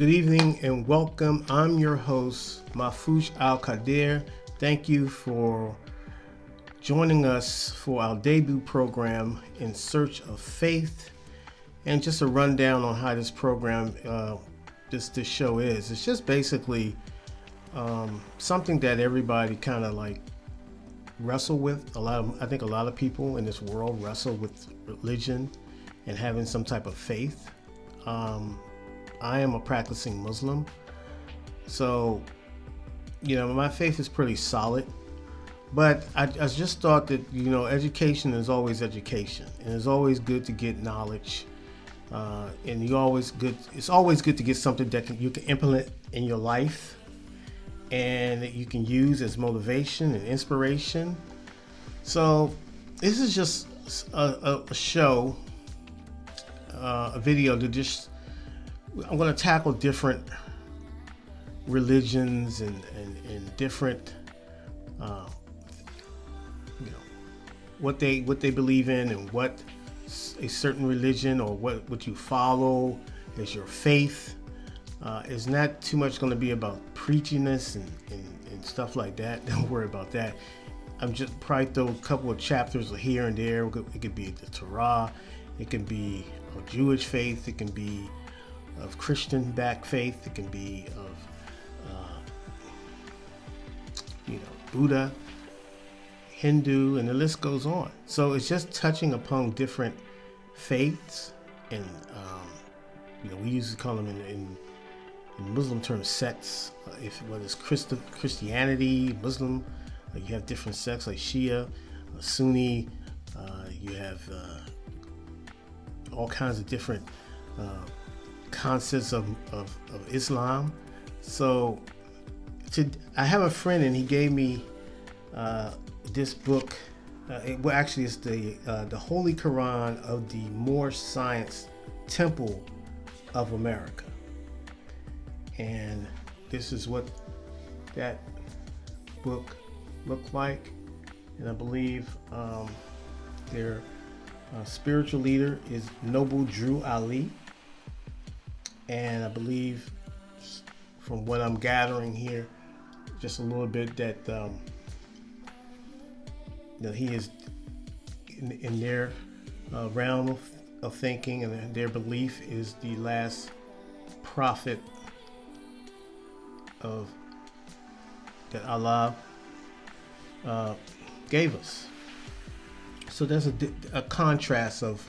Good evening and welcome. I'm your host, Mahfoush Al-Qadir. Thank you for joining us for our debut program, In Search of Faith. And just a rundown on how this program, this show is. It's just basically something that everybody kind of like wrestle with. I think a lot of people in this world wrestle with religion and having some type of faith. I am a practicing Muslim, so my faith is pretty solid. But I just thought that education is always education, and it's always good to get knowledge. And it's always good to get something that you can implement in your life, and that you can use as motivation and inspiration. So this is just a show, a video to just. I'm going to tackle different religions and different, what they believe in, and what a certain religion or what you follow as your faith. It's not too much going to be about preachiness and stuff like that. Don't worry about that. I'm just probably throw a couple of chapters here and there. It could be the Torah. It can be a Jewish faith. It can be of Christian-backed faith. It can be of, Buddha, Hindu, and the list goes on. So it's just touching upon different faiths, and we usually call them in Muslim terms sects. Whether it's Christianity, Muslim, you have different sects like Shia, Sunni. You have all kinds of different concepts of Islam. So I have a friend, and he gave me this book. It's the Holy Quran of the Moorish Science Temple of America, and this is what that book looked like. And I believe their spiritual leader is Noble Drew Ali. And I believe, from what I'm gathering here, just a little bit, that he is in their realm of thinking, and their belief is the last prophet that Allah gave us. So there's a contrast of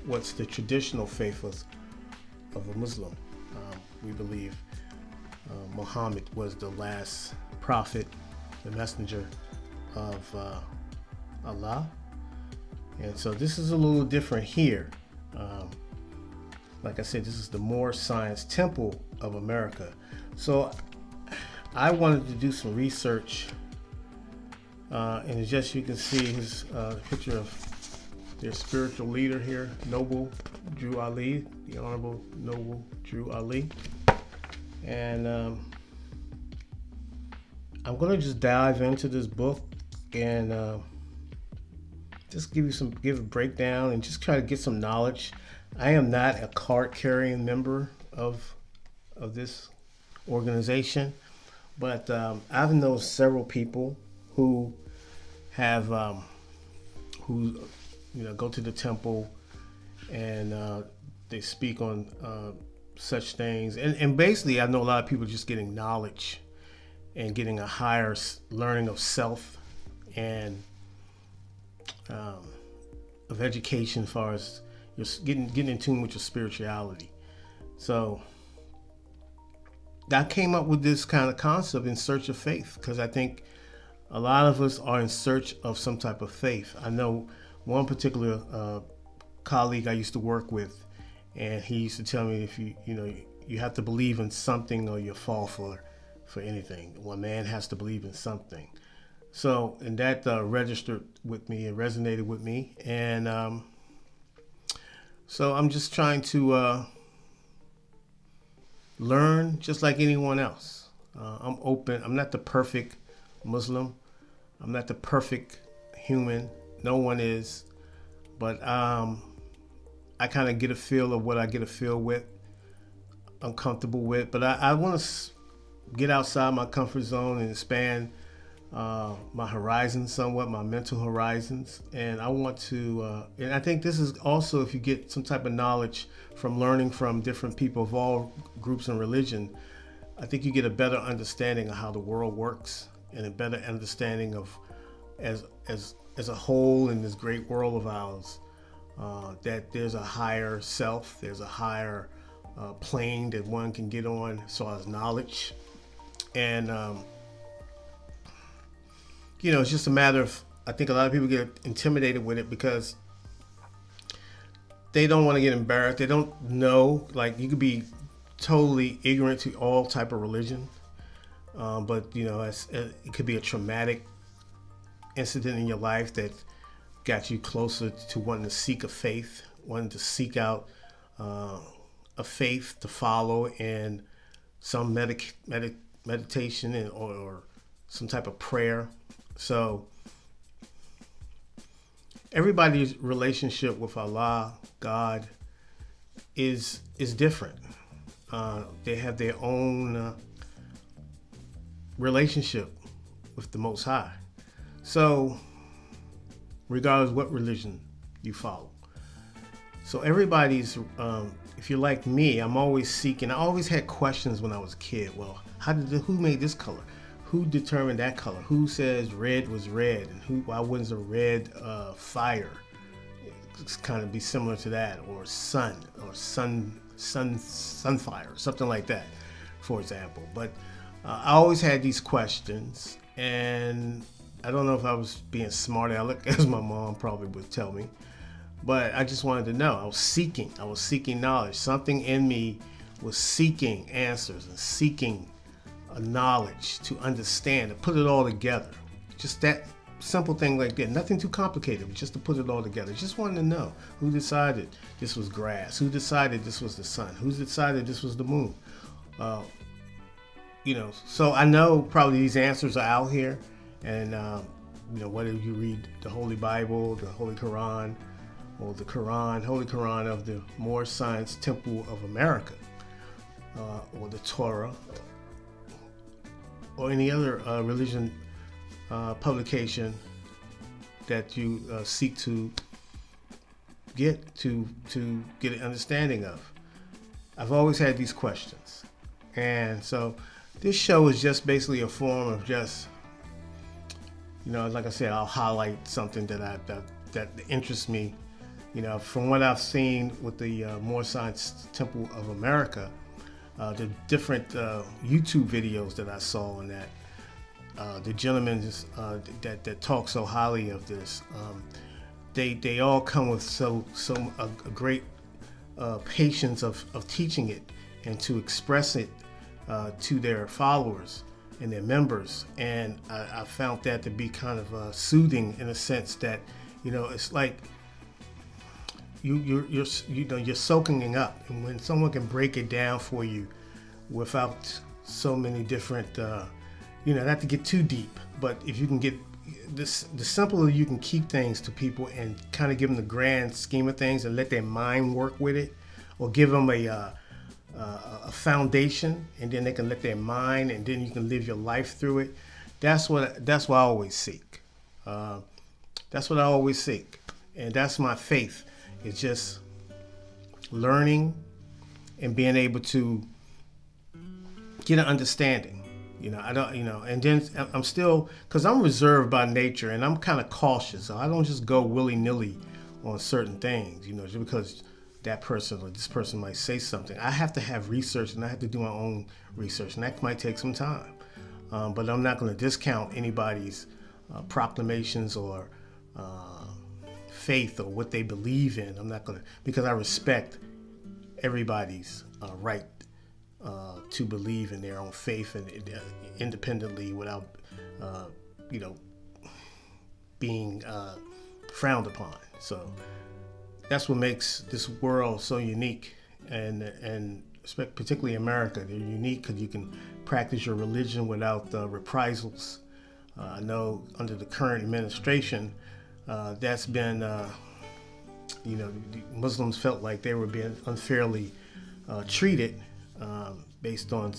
what's the traditional faith of a Muslim. We believe Muhammad was the last prophet, the messenger of Allah. And so this is a little different here. Like I said, this is the Moorish Science Temple of America. So I wanted to do some research, and just you can see his picture of their spiritual leader here, Noble Drew Ali, the Honorable Noble Drew Ali. And I'm going to just dive into this book and just give a breakdown and just try to get some knowledge. I am not a card-carrying member of this organization, but I've known several people who have go to the temple, and they speak on such things. And basically, I know a lot of people just getting knowledge and getting a higher learning of self and of education as far as you're getting in tune with your spirituality. So I came up with this kind of concept, in search of faith, because I think a lot of us are in search of some type of faith. I know one particular colleague I used to work with, and he used to tell me, if you have to believe in something or you'll fall for anything. One man has to believe in something. So, and that registered with me and resonated with me. And so I'm just trying to learn just like anyone else. I'm open. I'm not the perfect Muslim. I'm not the perfect human. No one is. But I kind of get a feel of what I get a feel with. uncomfortable with. But I want to get outside my comfort zone and expand my horizons somewhat, my mental horizons. And I want to, and I think this is also, if you get some type of knowledge from learning from different people of all groups and religion, I think you get a better understanding of how the world works and a better understanding of as a whole in this great world of ours, that there's a higher self, there's a higher plane that one can get on as far as knowledge. And it's just a matter of, I think a lot of people get intimidated with it because they don't want to get embarrassed. They don't know, like, you could be totally ignorant to all type of religion, but it could be a traumatic incident in your life that got you closer to wanting to seek a faith, wanting to seek out a faith to follow in some meditation or some type of prayer. So everybody's relationship with Allah, God, is different. They have their own relationship with the Most High. So regardless what religion you follow. So everybody's, if you're like me, I'm always seeking. I always had questions when I was a kid. Well, who made this color? Who determined that color? Who says red was red? And why wasn't a red fire? It's kind of be similar to that, or sunfire, something like that, for example. But I always had these questions, and I don't know if I was being smart aleck, as my mom probably would tell me, but I just wanted to know. I was seeking knowledge. Something in me was seeking answers and seeking knowledge to understand, to put it all together. Just that simple thing like that. Nothing too complicated, just to put it all together. Just wanted to know who decided this was grass, who decided this was the sun, who decided this was the moon. So I know probably these answers are out here, and whether you read the Holy Bible, the Holy Quran, or the Holy Quran of the Moorish Science Temple of America, or the Torah, or any other religion publication that you seek to get an understanding of. I've always had these questions, and so this show is just basically a form of just, like I said, I'll highlight something that interests me. From what I've seen with the Moorish Science Temple of America, the different YouTube videos that I saw on that, the gentlemen that talk so highly of this, they all come with a great patience of teaching it and to express it to their followers and their members. And I found that to be kind of soothing, in a sense that, it's like you're soaking it up, and when someone can break it down for you without so many different, not to get too deep, but if you can get this, the simpler you can keep things to people and kind of give them the grand scheme of things and let their mind work with it, or give them a foundation, and then they can let their mind, and then you can live your life through it. That's what I always seek. That's what I always seek, and that's my faith. It's just learning and being able to get an understanding. I don't, and then I'm still, because I'm reserved by nature and I'm kind of cautious. So I don't just go willy-nilly on certain things, just because that person or this person might say something. I have to have research, and I have to do my own research, and that might take some time. But I'm not going to discount anybody's proclamations or faith or what they believe in. I'm not going to, because I respect everybody's right to believe in their own faith and independently, without being frowned upon. So that's what makes this world so unique, and particularly America. They're unique because you can practice your religion without reprisals. I know under the current administration, that's been, the Muslims felt like they were being unfairly treated based on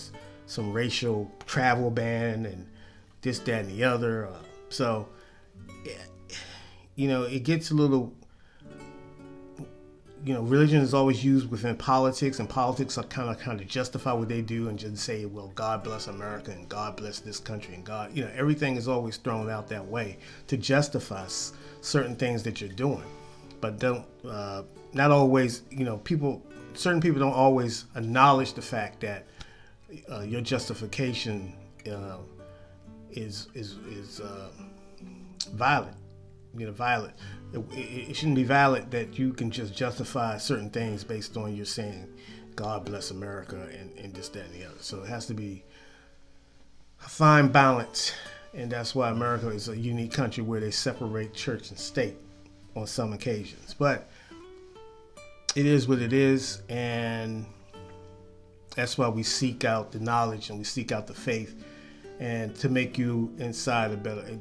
some racial travel ban and this, that, and the other. So, it gets a little, religion is always used within politics, and politics are kind of justify what they do and just say, well, God bless America and God bless this country and God, everything is always thrown out that way to justify certain things that you're doing. But not always, certain people don't always acknowledge the fact that your justification is violent. Violent. It shouldn't be valid that you can just justify certain things based on you saying God bless America and this, that, and the other. So it has to be a fine balance, and that's why America is a unique country where they separate church and state on some occasions. But it is what it is, and that's why we seek out the knowledge and we seek out the faith, and to make you inside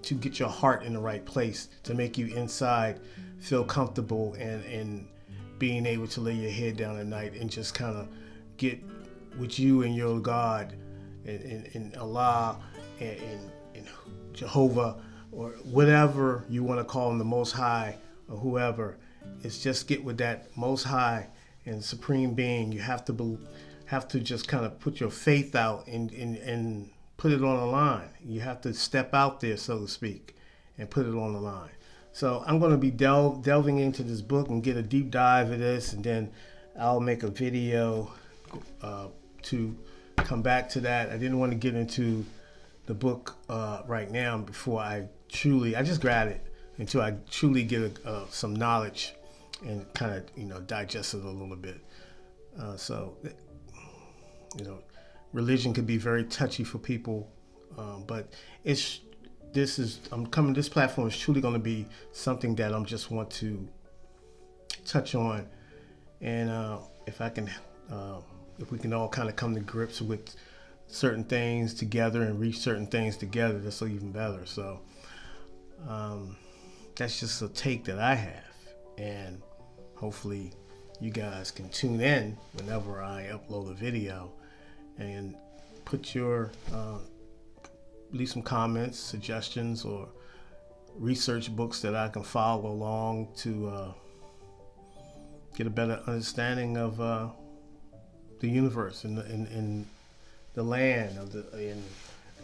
to get your heart in the right place, to make you inside feel comfortable and being able to lay your head down at night and just kind of get with you and your God and Allah and Jehovah, or whatever you want to call him, the Most High or whoever. It's just get with that Most High and Supreme Being. You have to just kind of put your faith out and put it on the line. You have to step out there, so to speak, and put it on the line. So I'm going to be delving into this book and get a deep dive of this, and then I'll make a video to come back to that. I didn't want to get into the book right now before I just grab it until I truly get some knowledge and kind of digest it a little bit. Religion could be very touchy for people, but this platform is truly going to be something that I just want to touch on, and if we can all kind of come to grips with certain things together and reach certain things together, that's even better. So that's just a take that I have, and hopefully you guys can tune in whenever I upload a video and put leave some comments, suggestions, or research books that I can follow along to get a better understanding of the universe and the land and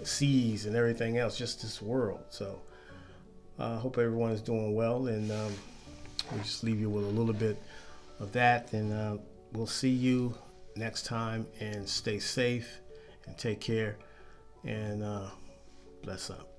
seas and everything else, just this world. So I hope everyone is doing well, and we'll just leave you with a little bit of that, and we'll see you next time, and stay safe and take care, and bless up.